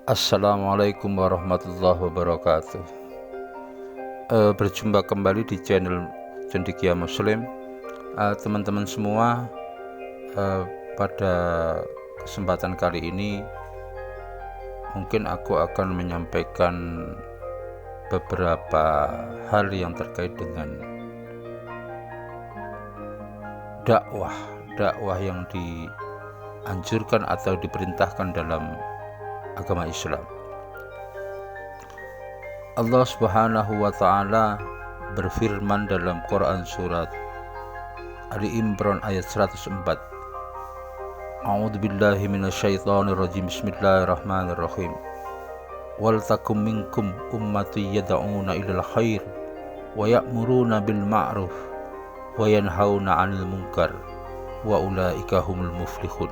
Assalamualaikum warahmatullahi wabarakatuh. Berjumpa kembali di channel Cendekia Muslim. Teman-teman semua, pada kesempatan kali ini mungkin aku akan menyampaikan beberapa hal yang terkait dengan dakwah yang dianjurkan atau diperintahkan dalam agama Islam. Allah Subhanahu wa Ta'ala berfirman dalam Quran surat Ali Imran ayat 104. A'udzubillahi minasyaitonirrajim. Bismillahirrahmanirrahim. Wal takum minkum ummati yad'una ilal khair wa ya'muruna bil ma'ruf wa yanhauna 'anil munkar wa ulaika humul muflihun.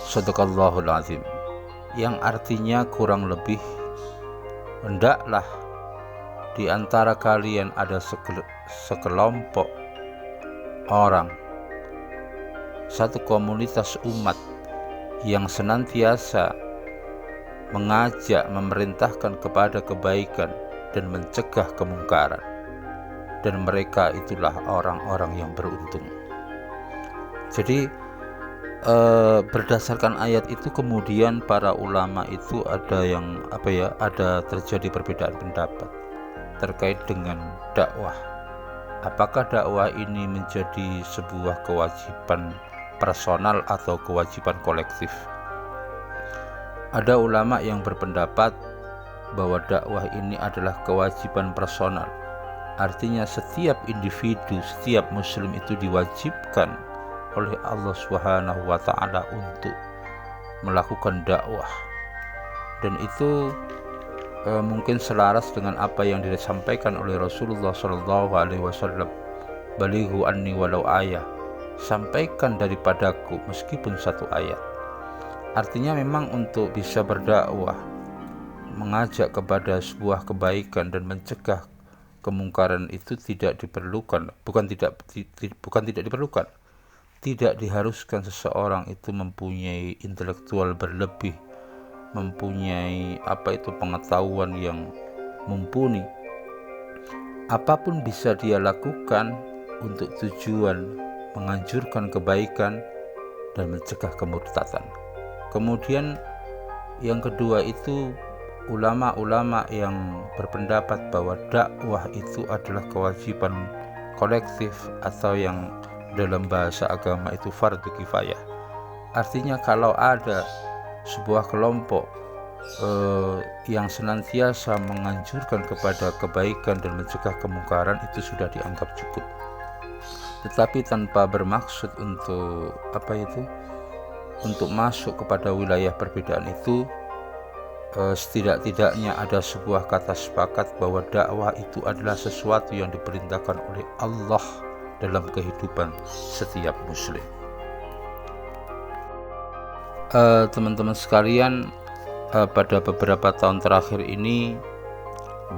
Shadaqallahul azim. Yang artinya kurang lebih, hendaklah di antara kalian ada sekelompok orang, satu komunitas umat yang senantiasa mengajak, memerintahkan kepada kebaikan dan mencegah kemungkaran, dan mereka itulah orang-orang yang beruntung. Jadi berdasarkan ayat itu kemudian para ulama itu ada terjadi perbedaan pendapat terkait dengan dakwah. Apakah dakwah ini menjadi sebuah kewajiban personal atau kewajiban kolektif? Ada ulama yang berpendapat bahwa dakwah ini adalah kewajiban personal. Artinya setiap individu, setiap muslim itu diwajibkan oleh Allah Subhanahu wa Ta'ala untuk melakukan dakwah, dan itu mungkin selaras dengan apa yang disampaikan oleh Rasulullah SAW. Balighu anni walau ayah, sampaikan daripadaku meskipun satu ayat. Artinya memang untuk bisa berdakwah, mengajak kepada sebuah kebaikan dan mencegah kemungkaran itu tidak diperlukan, bukan tidak diperlukan, tidak diharuskan seseorang itu mempunyai intelektual berlebih, mempunyai pengetahuan yang mumpuni. Apapun bisa dia lakukan untuk tujuan menganjurkan kebaikan dan mencegah kemurtatan. Kemudian yang kedua itu ulama-ulama yang berpendapat bahwa dakwah itu adalah kewajiban kolektif atau yang dalam bahasa agama itu fardu kifayah. Artinya kalau ada sebuah kelompok yang senantiasa menganjurkan kepada kebaikan dan mencegah kemungkaran, itu sudah dianggap cukup. Tetapi tanpa bermaksud untuk masuk kepada wilayah perbedaan itu, setidak-tidaknya ada sebuah kata sepakat bahwa dakwah itu adalah sesuatu yang diperintahkan oleh Allah dalam kehidupan setiap muslim. Teman-teman sekalian, pada beberapa tahun terakhir ini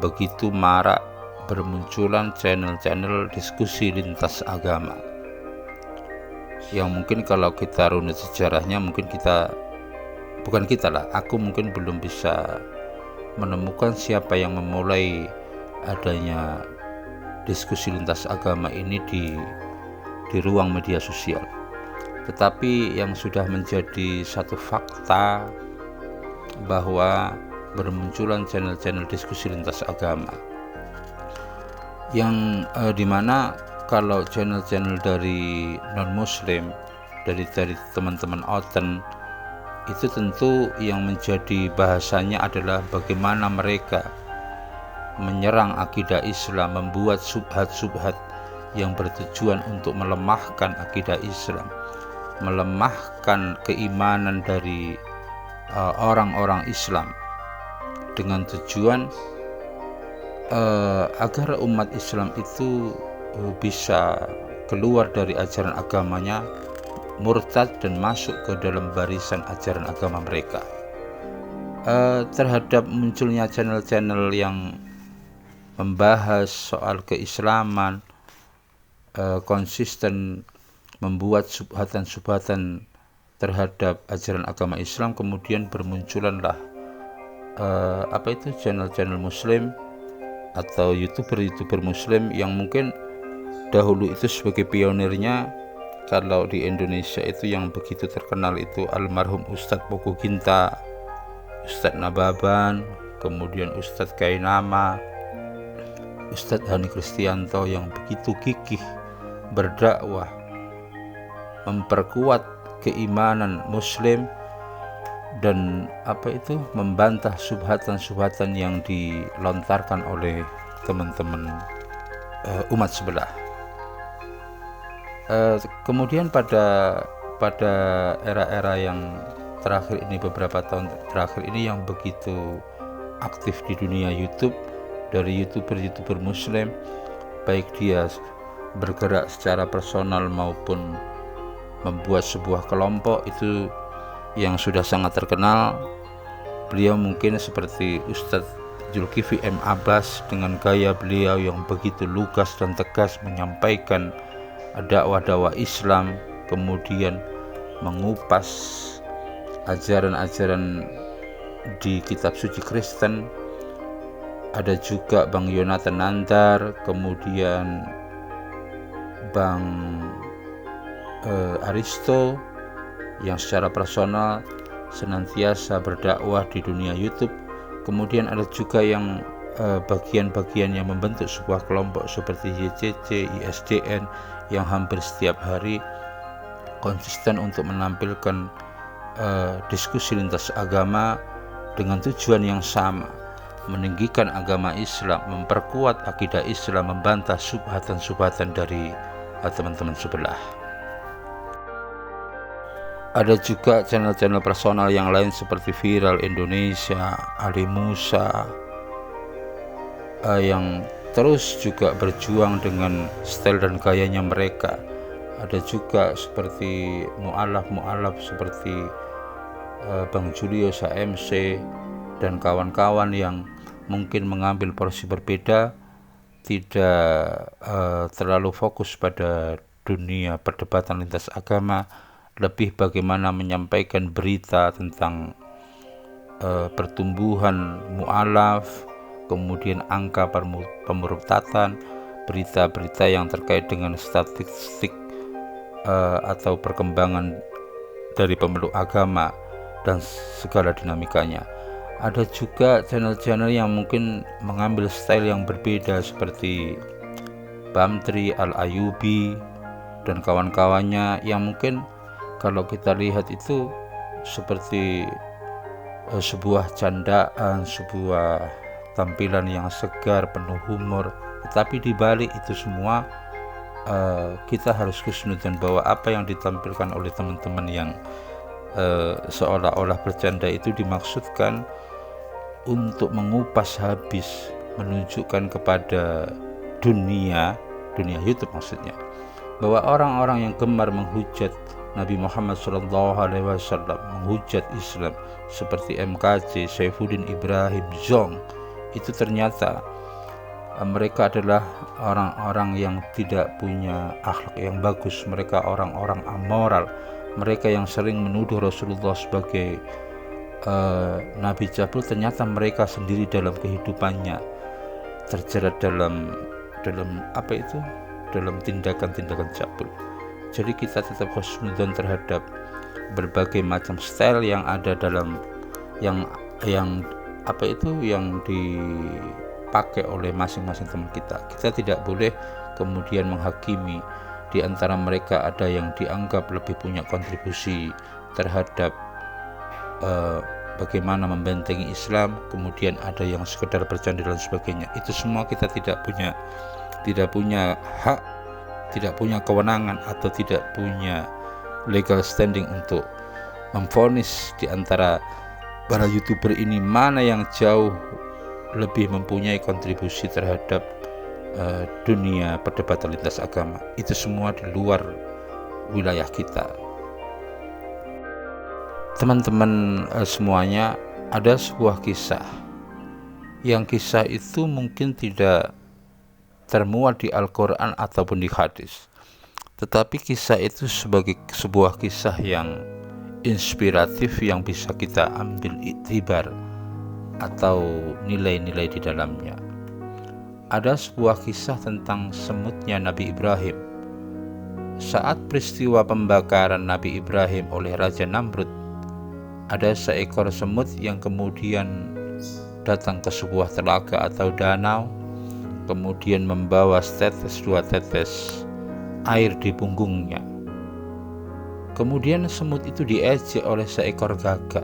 begitu marak bermunculan channel-channel diskusi lintas agama yang mungkin kalau kita runut sejarahnya, aku mungkin belum bisa menemukan siapa yang memulai adanya diskusi lintas agama ini di ruang media sosial. Tetapi yang sudah menjadi satu fakta bahwa bermunculan channel-channel diskusi lintas agama yang dimana kalau channel-channel dari non-muslim, dari teman-teman oten, itu tentu yang menjadi bahasanya adalah bagaimana mereka menyerang akidah Islam, membuat subhat-subhat yang bertujuan untuk melemahkan akidah Islam, melemahkan keimanan dari orang-orang Islam, dengan tujuan agar umat Islam itu bisa keluar dari ajaran agamanya, murtad dan masuk ke dalam barisan ajaran agama mereka. Terhadap munculnya channel-channel yang membahas soal keislaman, konsisten membuat subhatan-subhatan terhadap ajaran agama Islam, kemudian bermunculanlah channel-channel Muslim atau youtuber Muslim yang mungkin dahulu itu sebagai pionirnya. Kalau di Indonesia itu yang begitu terkenal itu almarhum Ustadz Pogo Ginta, Ustadz Nababan, kemudian Ustadz Kainama, Ustadz Hani Kristianto yang begitu gigih berdakwah, memperkuat keimanan Muslim dan membantah subhatan-subhatan yang dilontarkan oleh teman-teman umat sebelah. Kemudian pada era-era yang terakhir ini, beberapa tahun terakhir ini, yang begitu aktif di dunia YouTube dari youtuber Muslim, baik dia bergerak secara personal maupun membuat sebuah kelompok, itu yang sudah sangat terkenal. Beliau mungkin seperti Ustadz Zulkifli M. Abbas dengan gaya beliau yang begitu lugas dan tegas menyampaikan dakwah Islam, kemudian mengupas ajaran-ajaran di kitab suci Kristen. Ada juga Bang Yonatan Nandar, kemudian Bang Aristo yang secara personal senantiasa berdakwah di dunia YouTube. Kemudian ada juga yang bagian-bagian yang membentuk sebuah kelompok seperti YCC, ISDN, yang hampir setiap hari konsisten untuk menampilkan diskusi lintas agama dengan tujuan yang sama, meninggikan agama Islam, memperkuat akidah Islam, membantah subhatan-subhatan dari teman-teman sebelah. Ada juga channel-channel personal yang lain seperti Viral Indonesia, Ali Musa, yang terus juga berjuang dengan style dan gayanya mereka. Ada juga seperti mu'alaf seperti Bang Julio SAMC dan kawan-kawan yang mungkin mengambil porsi berbeda, tidak terlalu fokus pada dunia perdebatan lintas agama, lebih bagaimana menyampaikan berita tentang pertumbuhan mu'alaf, kemudian angka pemurtatan, berita-berita yang terkait dengan statistik atau perkembangan dari pemeluk agama dan segala dinamikanya. Ada juga channel-channel yang mungkin mengambil style yang berbeda seperti Bamtri, Al-Ayubi dan kawan-kawannya, yang mungkin kalau kita lihat itu seperti sebuah candaan, sebuah tampilan yang segar, penuh humor. Tetapi di balik itu semua kita harus husnudzon bahwa apa yang ditampilkan oleh teman-teman yang seolah-olah bercanda itu dimaksudkan untuk mengupas habis, menunjukkan kepada dunia YouTube maksudnya, bahwa orang-orang yang gemar menghujat Nabi Muhammad SAW, menghujat Islam seperti MKJ, Saifuddin Ibrahim Zong, itu ternyata mereka adalah orang-orang yang tidak punya akhlak yang bagus. Mereka orang-orang amoral, mereka yang sering menuduh Rasulullah sebagai Nabi Cabul. Ternyata mereka sendiri dalam kehidupannya terjerat dalam tindakan-tindakan cabul. Jadi kita tetap husnudzon terhadap berbagai macam style yang ada dalam yang dipakai oleh masing-masing teman kita. Kita tidak boleh kemudian menghakimi. Di antara mereka ada yang dianggap lebih punya kontribusi terhadap bagaimana membentengi Islam, kemudian ada yang sekedar bercanda dan sebagainya. Itu semua kita tidak punya hak, tidak punya kewenangan, atau tidak punya legal standing untuk memvonis di antara para YouTuber ini mana yang jauh lebih mempunyai kontribusi terhadap dunia perdebatan lintas agama. Itu semua di luar wilayah kita. Teman-teman semuanya, ada sebuah kisah yang kisah itu mungkin tidak termuat di Al-Quran ataupun di hadis, tetapi kisah itu sebagai sebuah kisah yang inspiratif yang bisa kita ambil iktibar atau nilai-nilai di dalamnya. Ada sebuah kisah tentang semutnya Nabi Ibrahim. Saat peristiwa pembakaran Nabi Ibrahim oleh Raja Namrud, ada seekor semut yang kemudian datang ke sebuah telaga atau danau, kemudian membawa dua tetes air di punggungnya. Kemudian semut itu diejek oleh seekor gagak.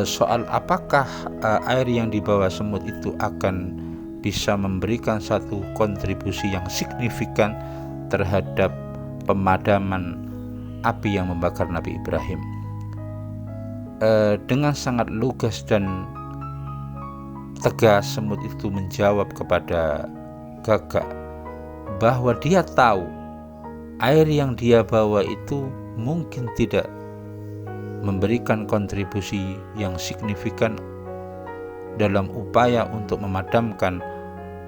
Soal apakah air yang dibawa semut itu akan bisa memberikan satu kontribusi yang signifikan terhadap pemadaman api yang membakar Nabi Ibrahim. Dengan sangat lugas dan tegas semut itu menjawab kepada gagak bahwa dia tahu air yang dia bawa itu mungkin tidak memberikan kontribusi yang signifikan dalam upaya untuk memadamkan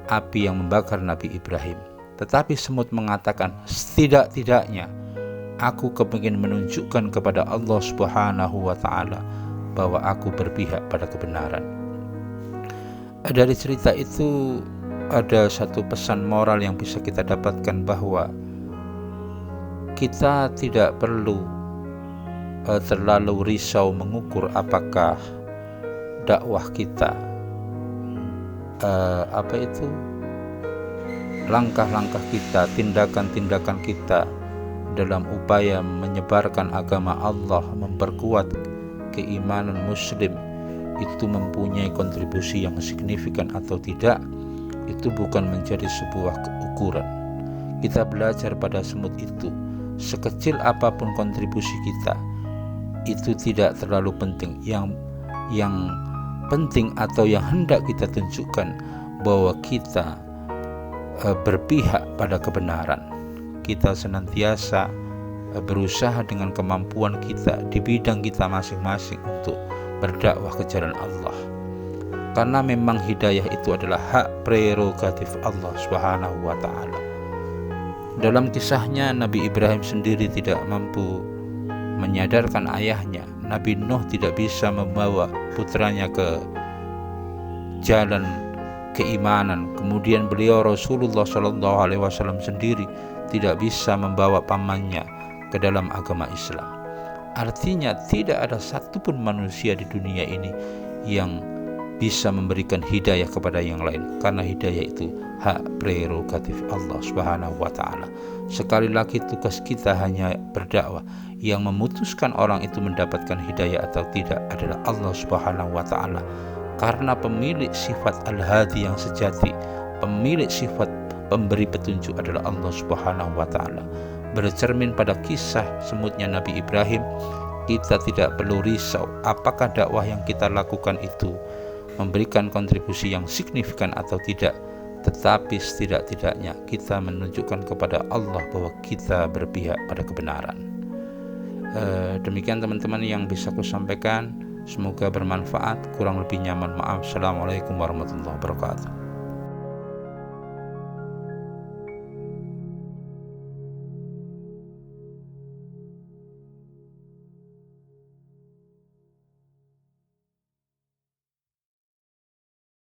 api yang membakar Nabi Ibrahim. Tetapi semut mengatakan, setidak-tidaknya aku kepingin menunjukkan kepada Allah Subhanahu wa Ta'ala bahwa aku berpihak pada kebenaran. Dari cerita itu ada satu pesan moral yang bisa kita dapatkan, bahwa kita tidak perlu terlalu risau mengukur apakah dakwah kita langkah-langkah kita, tindakan-tindakan kita dalam upaya menyebarkan agama Allah, memperkuat keimanan muslim itu mempunyai kontribusi yang signifikan atau tidak. Itu bukan menjadi sebuah ukuran. Kita belajar pada semut itu, sekecil apapun kontribusi kita itu tidak terlalu penting. Yang penting atau yang hendak kita tunjukkan bahwa kita berpihak pada kebenaran. Kita senantiasa berusaha dengan kemampuan kita di bidang kita masing-masing untuk berdakwah ke jalan Allah. Karena memang hidayah itu adalah hak prerogatif Allah Subhanahu wa Ta'ala. Dalam kisahnya, Nabi Ibrahim sendiri tidak mampu menyadarkan ayahnya. Nabi Nuh tidak bisa membawa putranya ke jalan keimanan. Kemudian beliau Rasulullah SAW sendiri tidak bisa membawa pamannya ke dalam agama Islam. Artinya tidak ada satupun manusia di dunia ini yang bisa memberikan hidayah kepada yang lain, karena hidayah itu hak prerogatif Allah Subhanahu wa Ta'ala. Sekali lagi, tugas kita hanya berdakwah. Yang memutuskan orang itu mendapatkan hidayah atau tidak adalah Allah Subhanahu wa Ta'ala, karena pemilik sifat Al-Hadi yang sejati, pemilik sifat pemberi petunjuk adalah Allah Subhanahu wa Ta'ala. Bercermin pada kisah semutnya Nabi Ibrahim, kita tidak perlu risau apakah dakwah yang kita lakukan itu memberikan kontribusi yang signifikan atau tidak, tetapi setidak-tidaknya kita menunjukkan kepada Allah bahwa kita berpihak pada kebenaran. Demikian teman-teman yang bisa aku sampaikan. Semoga bermanfaat. Kurang lebihnya mohon maaf. Assalamualaikum warahmatullahi wabarakatuh.